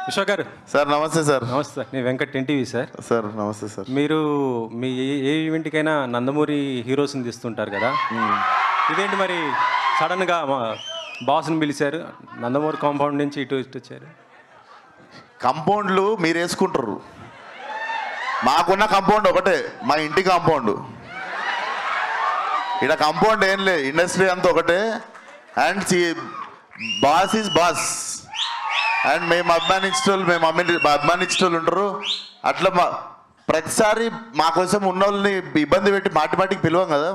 విశ్వ గారు సార్ నమస్తే సార్. నమస్తే సార్, నేను వెంకట్ ఎన్టీవీ సార్. సార్ నమస్తే సార్. మీరు మీ ఏ ఈవెంట్కైనా నందమూరి హీరోస్ని తీస్తుంటారు కదా, ఇదేంటి మరి సడన్గా మా బాస్ని పిలిచారు, నందమూరి కాంపౌండ్ నుంచి ఇటు వచ్చారు? కంపౌండ్లు మీరు వేసుకుంటారు, మాకున్న కంపౌండ్ ఒకటే, మా ఇంటి కాంపౌండ్. ఇక్కడ కంపౌండ్ ఏం లేదు, ఇండస్ట్రీ అంతా ఒకటే. And boss is boss. And మేము అభిమానించేటోళ్ళు ఉంటారు. అట్లా ప్రతిసారి మా కోసం ఉన్న వాళ్ళని ఇబ్బంది పెట్టి మాటికి పిలవం కదా.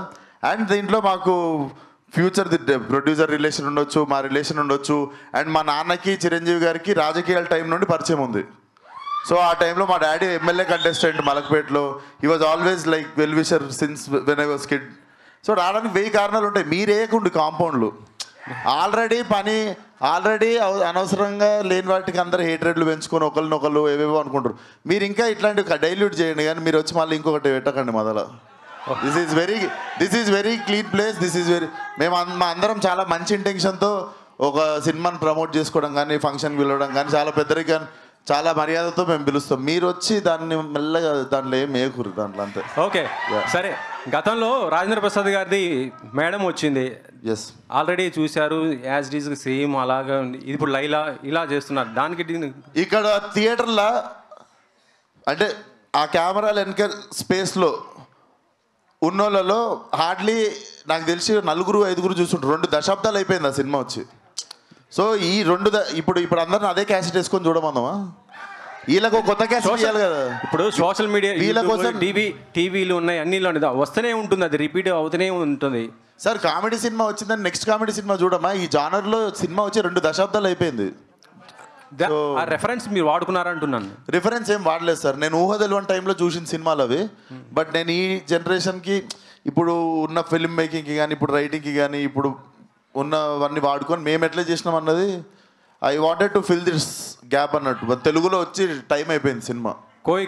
అండ్ దీంట్లో మాకు ఫ్యూచర్ ప్రొడ్యూసర్ రిలేషన్ ఉండొచ్చు, మా రిలేషన్ ఉండొచ్చు. అండ్ మా నాన్నకి చిరంజీవి గారికి రాజకీయాల టైం నుండి పరిచయం ఉంది. సో ఆ టైంలో మా డాడీ ఎమ్మెల్యే కంటెస్టెంట్ మలక్పేటలో. He was always like well wisher since when I was kid. So రావడానికి 1000 కారణాలు ఉంటాయి. మీరేకుండి కాంపౌండ్లు ఆల్రెడీ అనవసరంగా లేని వాటికి అందరూ హేట్రేట్లు పెంచుకొని ఒకరినొకరు ఏవేవో అనుకుంటారు. మీరు ఇంకా ఇట్లాంటివి డైల్యూట్ చేయండి, కానీ మీరు వచ్చి మళ్ళీ ఇంకొకటి పెట్టకండి మొదల. This is very clean place. మేము అందరం చాలా మంచి ఇంటెన్షన్తో ఒక సినిమాని ప్రమోట్ చేసుకోవడం కానీ, ఫంక్షన్కి పిలవడం కానీ, చాలా పెద్దరిగా చాలా మర్యాదతో మేము పిలుస్తాం. మీరు వచ్చి దాన్ని మెల్లగా దాంట్లో ఏం మేకూరు దాంట్లో అంతే. ఓకే సరే, గతంలో రాజేంద్ర ప్రసాద్ గారిది మేడం వచ్చింది, ఎస్ ఆల్రెడీ చూశారు, యాజ్ ఇట్ ఈజ్ సేమ్ అలాగా. ఇప్పుడు లైలా ఇలా చేస్తున్నారు. దానికి ఇక్కడ థియేటర్లో అంటే ఆ కెమెరాలు వెనక స్పేస్లో ఉన్నోళ్ళలో హార్డ్లీ నాకు తెలిసి 4-5 చూస్తుంటారు. 2 దశాబ్దాలు అయిపోయింది ఆ సినిమా వచ్చి. సో ఈ ఇప్పుడు అందరిని అదే క్యాసెట్ వేసుకొని చూడమందామా? వీళ్ళకు కొత్త క్యాసెట్ చేయాలి కదా. ఇప్పుడు సోషల్ మీడియా వీళ్ళ కోసం టీవీలు ఉన్నాయి, అన్నిలో వస్తూనే ఉంటుంది, అది రిపీట్ అవుతూనే ఉంటుంది. సార్ కామెడీ సినిమా వచ్చిందని నెక్స్ట్ కామెడీ సినిమా చూడమా? ఈ జానర్లో సినిమా వచ్చి 2 దశాబ్దాలు అయిపోయింది. రెఫరెన్స్ మీరు వాడుకున్నారంటున్నాను. రిఫరెన్స్ ఏం వాడలేదు సార్. నేను ఊహ తెలియని టైంలో చూసిన సినిమాలు అవి. బట్ నేను ఈ జనరేషన్కి ఇప్పుడు ఉన్న ఫిల్మ్ మేకింగ్కి కానీ, ఇప్పుడు రైటింగ్కి కానీ, ఇప్పుడు ఉన్నవన్నీ వాడుకొని మేము ఎట్లా చేసినాం అన్నది I wanted to fill this gap అన్నట్టు. తెలుగులో వచ్చి టైం అయిపోయింది సినిమా. కోయి